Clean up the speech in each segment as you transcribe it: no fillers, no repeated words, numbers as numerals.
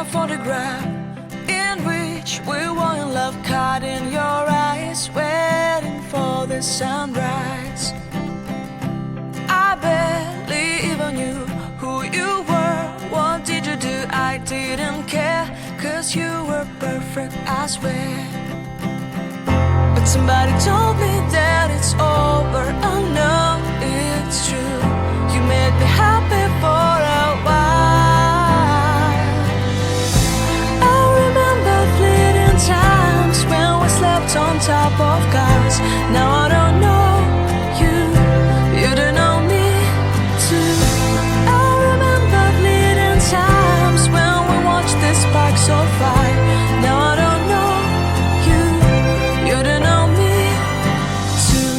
a photograph in which we were in love, caught in your eyes, waiting for the sunrise. I barely even knew who you were. What did you do? I didn't care, 'cause you were perfect, I swear. But somebody told me that it's over. Oh no, it's true. You made me happy for a while. I remember fleeting times when we slept on top of cars. Now I don't know you, you don't know me too. I remember fleeting times when we watched the sparks of fire. Now I don't know you, you don't know me too.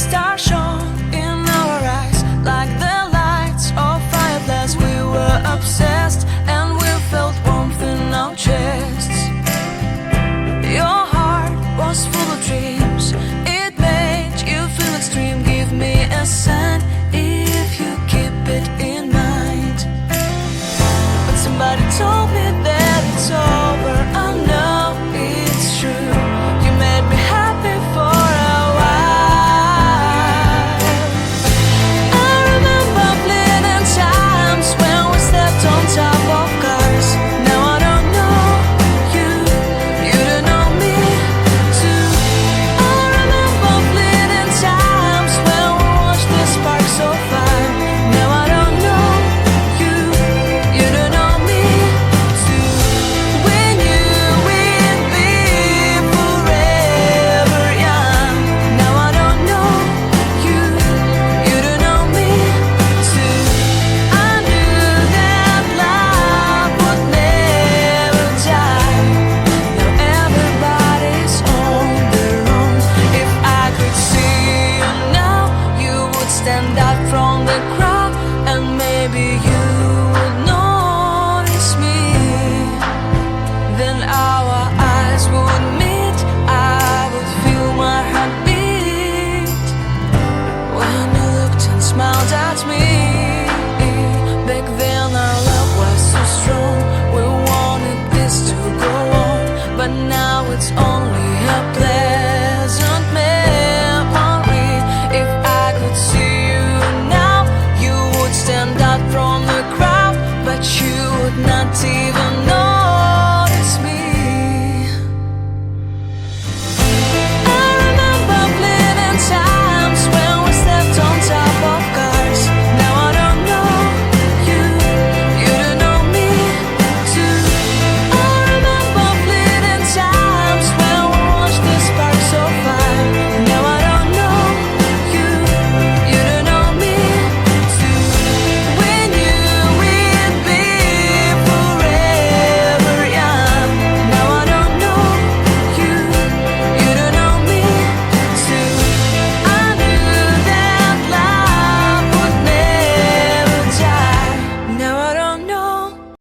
Stars shone in our eyes like the lights of fireflies. We were obsessed and we felt warmth in our chests. Your heart was full of dreams, it made you feel extreme. Give me a sign if you keep it in mind. But somebody told me that it's over. I know it's true. You made me happy for a while. I remember fleeting times when we slept on top of cars. Now I don't know you, you don't know me too. I remember fleeting times when we watched the sparks of fire. Now I don't know you, you don't know me too. We knew we'd be forever young. Now I don't know you, you don't know me too. I knew that love would never die. Now everybody's on their own. If I could see you now, you would stand out from the crowd, and maybe you would notice me. Then our eyes would meet, I would feel my heart beat when you looked and smiled at me. Back then our love was so strong, we wanted this to go on, but now it's only a play.